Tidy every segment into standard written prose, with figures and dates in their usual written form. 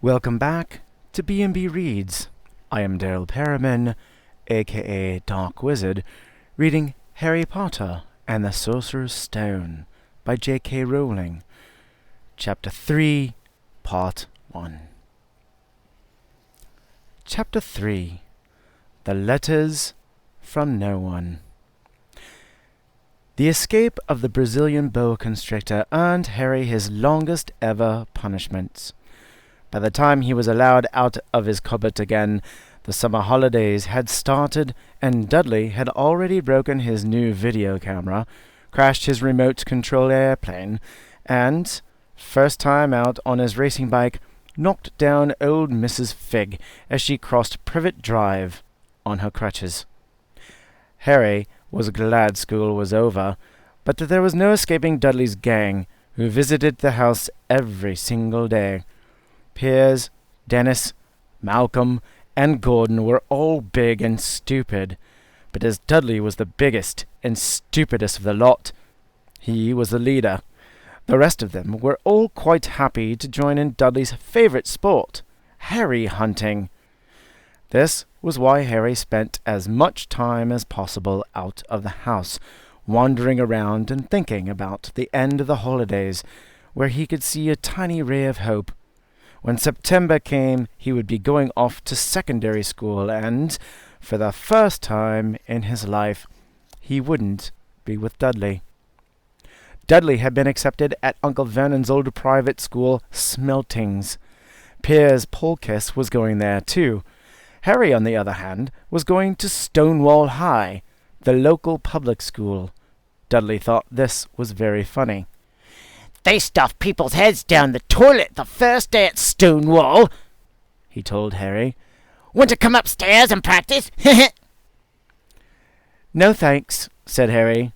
Welcome back to B&B Reads. I am Daryl Periman, aka Dark Wizard, reading Harry Potter and the Sorcerer's Stone by J.K. Rowling, Chapter 3, Part 1. Chapter 3. The Letters from No One. The escape of the Brazilian boa constrictor earned Harry his longest ever punishments. By the time he was allowed out of his cupboard again, the summer holidays had started, and Dudley had already broken his new video camera, crashed his remote-controlled airplane, and, first time out on his racing bike, knocked down old Mrs. Figg as she crossed Privet Drive on her crutches. Harry was glad school was over, but there was no escaping Dudley's gang, who visited the house every single day. Piers, Dennis, Malcolm, and Gordon were all big and stupid, but as Dudley was the biggest and stupidest of the lot, he was the leader. The rest of them were all quite happy to join in Dudley's favourite sport, Harry hunting. This was why Harry spent as much time as possible out of the house, wandering around and thinking about the end of the holidays, where he could see a tiny ray of hope. When September came, he would be going off to secondary school, and, for the first time in his life, he wouldn't be with Dudley. Dudley had been accepted at Uncle Vernon's old private school, Smeltings. Piers Polkiss was going there too. Harry, on the other hand, was going to Stonewall High, the local public school. Dudley thought this was very funny. "They stuff people's heads down the toilet the first day at Stonewall," he told Harry. "Want to come upstairs and practice?" "No thanks," said Harry.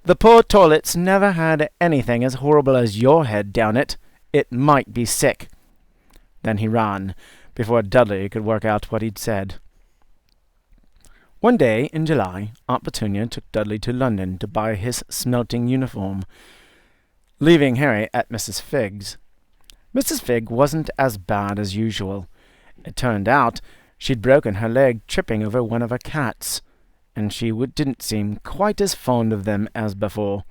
"The poor toilets never had anything as horrible as your head down it. It might be sick." Then he ran, before Dudley could work out what he'd said. One day in July, Aunt Petunia took Dudley to London to buy his smelting uniform, leaving Harry at Mrs. Figg's. Mrs. Figg wasn't as bad as usual. It turned out she'd broken her leg tripping over one of her cats, and she didn't seem quite as fond of them as before.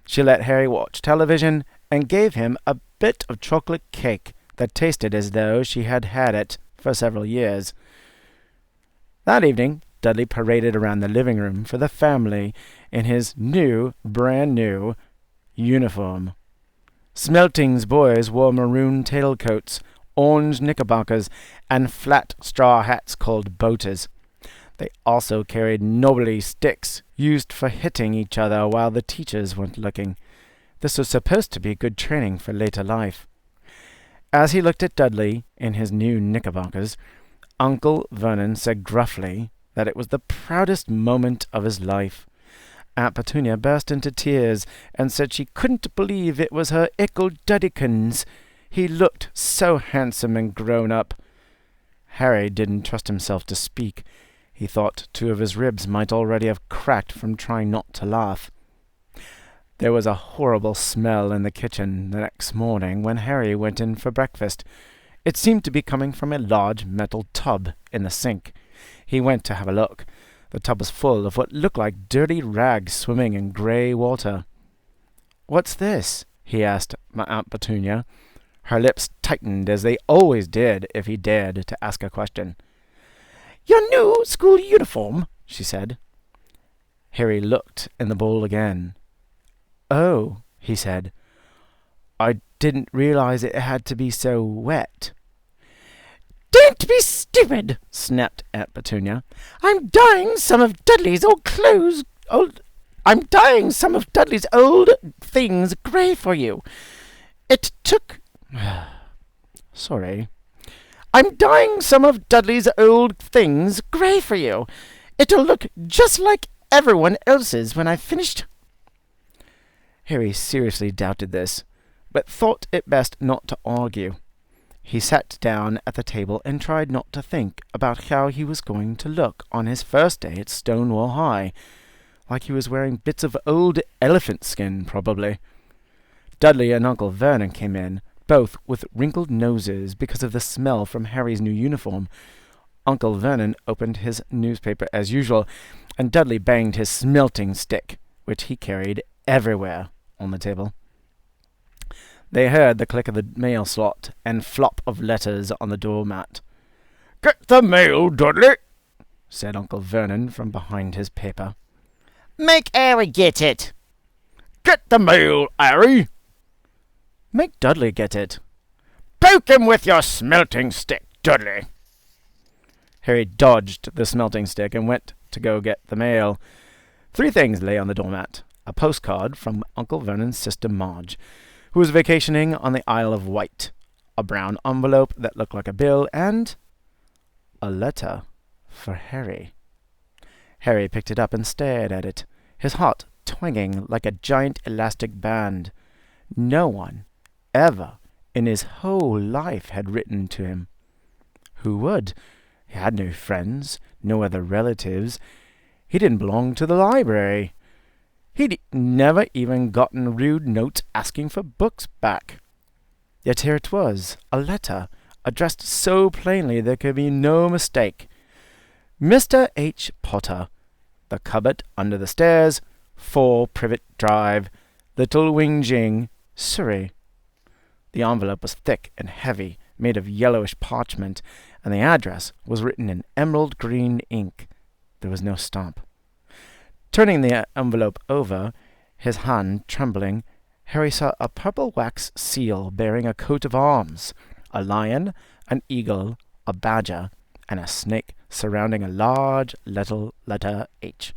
She let Harry watch television and gave him a bit of chocolate cake that tasted as though she had had it for several years. That evening, Dudley paraded around the living room for the family in his brand new uniform. Smelting's boys wore maroon tailcoats, orange knickerbockers, and flat straw hats called boaters. They also carried knobbly sticks used for hitting each other while the teachers weren't looking. This was supposed to be good training for later life. As he looked at Dudley in his new knickerbockers, Uncle Vernon said gruffly that it was the proudest moment of his life. Aunt Petunia burst into tears and said she couldn't believe it was her ickle Duddykins. He looked so handsome and grown up. Harry didn't trust himself to speak. He thought 2 of his ribs might already have cracked from trying not to laugh. There was a horrible smell in the kitchen the next morning when Harry went in for breakfast. It seemed to be coming from a large metal tub in the sink. He went to have a look. The tub was full of what looked like dirty rags swimming in grey water. "What's this?" he asked my Aunt Petunia. Her lips tightened, as they always did if he dared to ask a question. "Your new school uniform," she said. Harry looked in the bowl again. "Oh," he said. "I didn't realize it had to be so wet." "Don't be stupid," snapped Aunt Petunia. I'm dyeing some of Dudley's old things grey for you. It took... Sorry. I'm dyeing some of Dudley's old things grey for you. It'll look just like everyone else's when I've finished." Harry seriously doubted this, but thought it best not to argue. He sat down at the table and tried not to think about how he was going to look on his first day at Stonewall High, like he was wearing bits of old elephant skin, probably. Dudley and Uncle Vernon came in, both with wrinkled noses because of the smell from Harry's new uniform. Uncle Vernon opened his newspaper as usual, and Dudley banged his smelting stick, which he carried everywhere, on the table. They heard the click of the mail slot and flop of letters on the doormat. "Get the mail, Dudley," said Uncle Vernon from behind his paper. "Make Harry get it." "Get the mail, Harry." "Make Dudley get it." "Poke him with your smelting stick, Dudley." Harry dodged the smelting stick and went to go get the mail. 3 things lay on the doormat. A postcard from Uncle Vernon's sister Marge, who was vacationing on the Isle of Wight, a brown envelope that looked like a bill, and a letter for Harry. Harry picked it up and stared at it, his heart twanging like a giant elastic band. No one ever in his whole life had written to him. Who would? He had no friends, no other relatives. He didn't belong to the library. He'd never even gotten rude notes asking for books back. Yet here it was, a letter, addressed so plainly there could be no mistake. Mr. H. Potter, The Cupboard Under the Stairs, 4 Privet Drive, Little Wing Jing, Surrey. The envelope was thick and heavy, made of yellowish parchment, and the address was written in emerald green ink. There was no stamp. Turning the envelope over, his hand trembling, Harry saw a purple wax seal bearing a coat of arms, a lion, an eagle, a badger, and a snake surrounding a large little letter H.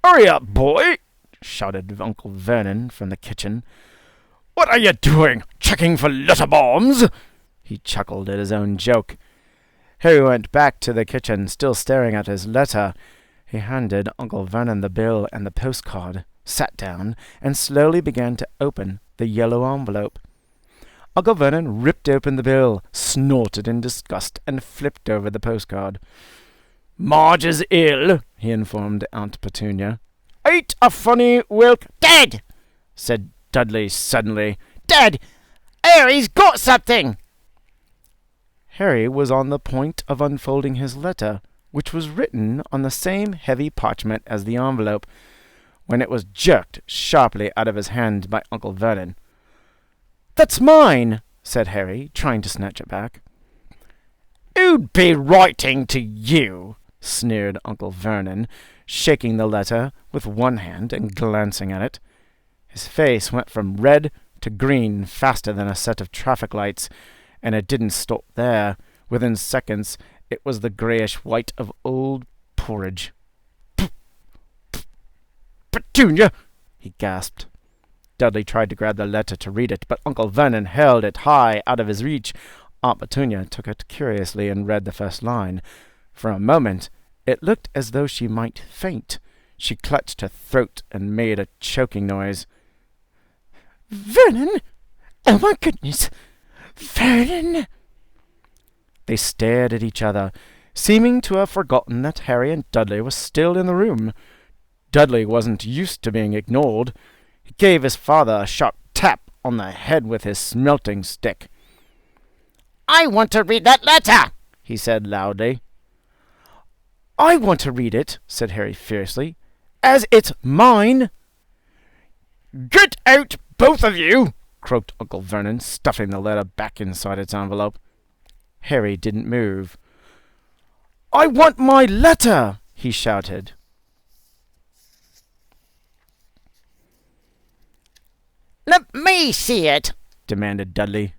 "Hurry up, boy!" shouted Uncle Vernon from the kitchen. "What are you doing? Checking for letter bombs?" He chuckled at his own joke. Harry went back to the kitchen, still staring at his letter. He handed Uncle Vernon the bill and the postcard, sat down, and slowly began to open the yellow envelope. Uncle Vernon ripped open the bill, snorted in disgust, and flipped over the postcard. "Marge is ill," he informed Aunt Petunia. "Ain't a funny Wilk—" "Dad!" said Dudley suddenly. "Dad! Harry's got something!" Harry was on the point of unfolding his letter, which was written on the same heavy parchment as the envelope, when it was jerked sharply out of his hand by Uncle Vernon. "That's mine," said Harry, trying to snatch it back. "Who'd be writing to you?" sneered Uncle Vernon, shaking the letter with one hand and glancing at it. His face went from red to green faster than a set of traffic lights, and it didn't stop there. Within seconds, it was the greyish-white of old porridge. "Petunia!" he gasped. Dudley tried to grab the letter to read it, but Uncle Vernon held it high out of his reach. Aunt Petunia took it curiously and read the first line. For a moment, it looked as though she might faint. She clutched her throat and made a choking noise. "Vernon! Oh, my goodness! Vernon!" They stared at each other, seeming to have forgotten that Harry and Dudley were still in the room. Dudley wasn't used to being ignored. He gave his father a sharp tap on the head with his smelting stick. "I want to read that letter," he said loudly. "I want to read it," said Harry fiercely, "as it's mine." "Get out, both of you!" croaked Uncle Vernon, stuffing the letter back inside its envelope. Harry didn't move. "I want my letter!" he shouted. "Let me see it," demanded Dudley.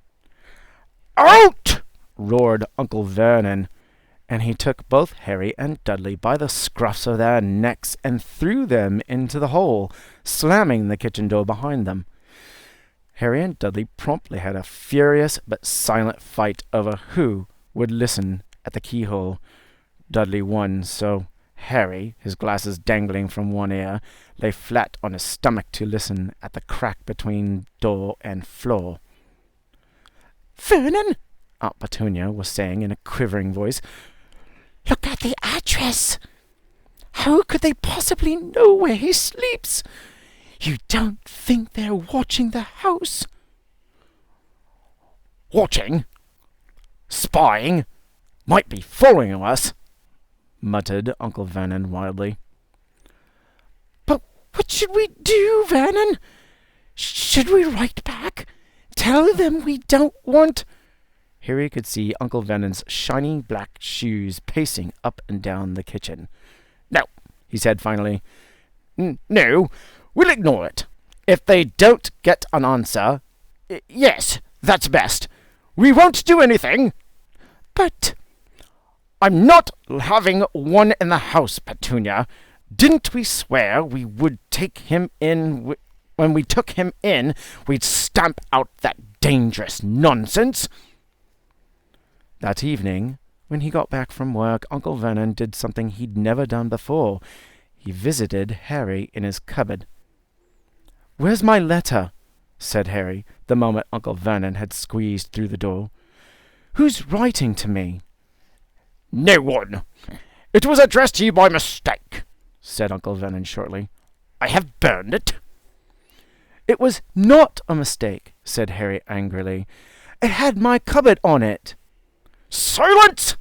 "Out!" roared Uncle Vernon, and he took both Harry and Dudley by the scruffs of their necks and threw them into the hole, slamming the kitchen door behind them. Harry and Dudley promptly had a furious but silent fight over who would listen at the keyhole. Dudley won, so Harry, his glasses dangling from one ear, lay flat on his stomach to listen at the crack between door and floor. "Vernon," Aunt Petunia was saying in a quivering voice, "look at the address. How could they possibly know where he sleeps? You don't think they're watching the house?" Watching? Spying? Might be following us, muttered Uncle Vernon wildly. But what should we do, Vernon? Should we write back? Tell them we don't want... Harry could see Uncle Vernon's shiny black shoes pacing up and down the kitchen. No, he said finally. No, we'll ignore it. If they don't get an answer... Yes, that's best. We won't do anything. But... I'm not having one in the house, Petunia. Didn't we swear we would take him in... When we took him in, we'd stamp out that dangerous nonsense? That evening, when he got back from work, Uncle Vernon did something he'd never done before. He visited Harry in his cupboard. "Where's my letter?" said Harry, the moment Uncle Vernon had squeezed through the door. "Who's writing to me?" "No one. It was addressed to you by mistake," said Uncle Vernon shortly. "I have burned it." "It was not a mistake," said Harry angrily. "It had my cupboard on it." "Silence!"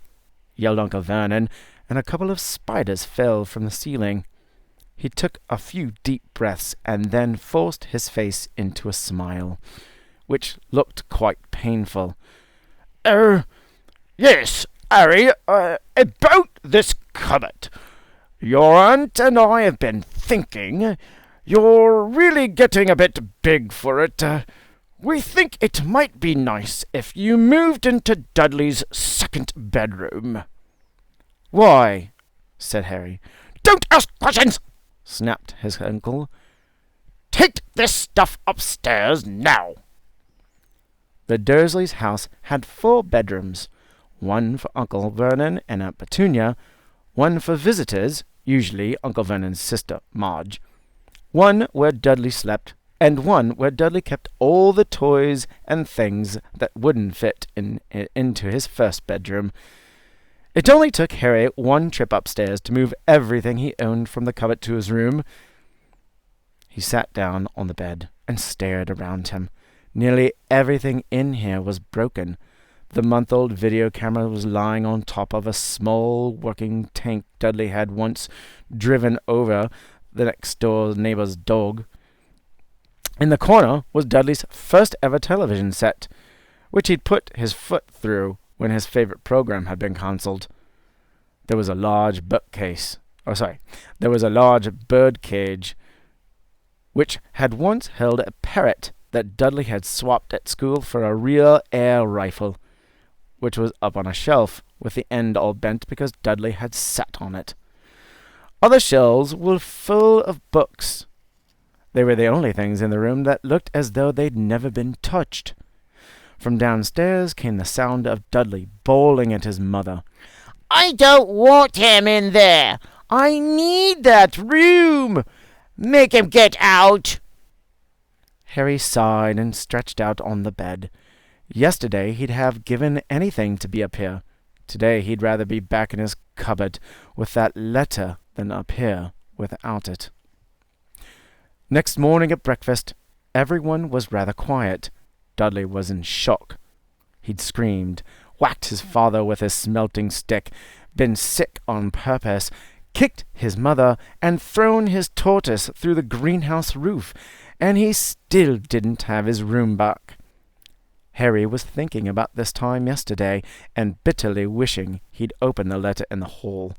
yelled Uncle Vernon, and a couple of spiders fell from the ceiling. He took a few deep breaths and then forced his face into a smile, which looked quite painful. Yes, Harry, about this cupboard. Your aunt and I have been thinking you're really getting a bit big for it. We think it might be nice if you moved into Dudley's second bedroom." "Why?" said Harry. "Don't ask questions!" snapped his uncle. "Take this stuff upstairs now." The Dursleys' house had 4 bedrooms, one for Uncle Vernon and Aunt Petunia, one for visitors, usually Uncle Vernon's sister Marge, one where Dudley slept, and one where Dudley kept all the toys and things that wouldn't fit into his first bedroom. It only took Harry one trip upstairs to move everything he owned from the cupboard to his room. He sat down on the bed and stared around him. Nearly everything in here was broken. The month-old video camera was lying on top of a small working tank Dudley had once driven over the next-door neighbor's dog. In the corner was Dudley's first ever television set, which he'd put his foot through when his favorite program had been cancelled. There was a large there was a large bird cage, which had once held a parrot that Dudley had swapped at school for a real air rifle, which was up on a shelf, with the end all bent because Dudley had sat on it. Other shelves were full of books. They were the only things in the room that looked as though they'd never been touched. From downstairs came the sound of Dudley bawling at his mother. "I don't want him in there! I need that room! Make him get out!" Harry sighed and stretched out on the bed. Yesterday he'd have given anything to be up here. Today he'd rather be back in his cupboard with that letter than up here without it. Next morning at breakfast, everyone was rather quiet. Dudley was in shock. He'd screamed, whacked his father with his smelting stick, been sick on purpose, kicked his mother, and thrown his tortoise through the greenhouse roof, and he still didn't have his room back. Harry was thinking about this time yesterday, and bitterly wishing he'd opened the letter in the hall.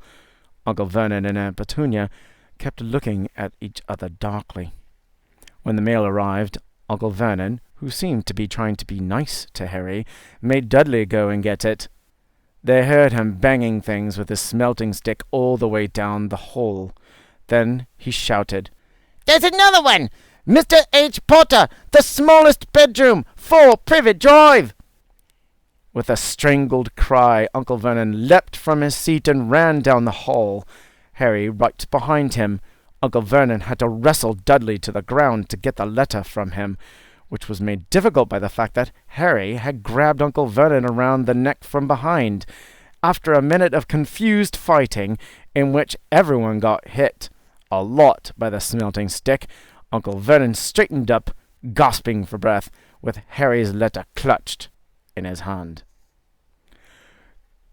Uncle Vernon and Aunt Petunia kept looking at each other darkly. When the mail arrived, Uncle Vernon, who seemed to be trying to be nice to Harry, made Dudley go and get it. They heard him banging things with his smelting stick all the way down the hall. Then he shouted, "There's another one! Mr. H. Potter, the smallest bedroom, 4 Privet Drive!" With a strangled cry, Uncle Vernon leapt from his seat and ran down the hall. Harry right behind him. Uncle Vernon had to wrestle Dudley to the ground to get the letter from him, which was made difficult by the fact that Harry had grabbed Uncle Vernon around the neck from behind. After a minute of confused fighting, in which everyone got hit a lot by the smelting stick, Uncle Vernon straightened up, gasping for breath, with Harry's letter clutched in his hand.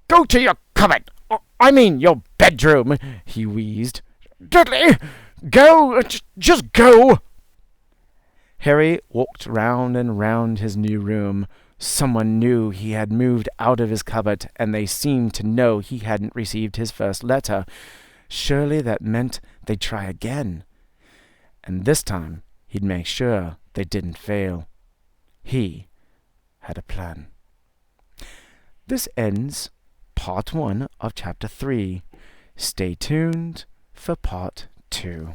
"Go to your cupboard! I mean your bedroom," he wheezed. "Dudley, go! Just go!" Harry walked round and round his new room. Someone knew he had moved out of his cupboard, and they seemed to know he hadn't received his first letter. Surely that meant they'd try again. And this time he'd make sure they didn't fail. He had a plan. This ends part 1 of chapter 3. Stay tuned for part 2.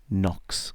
Knocks.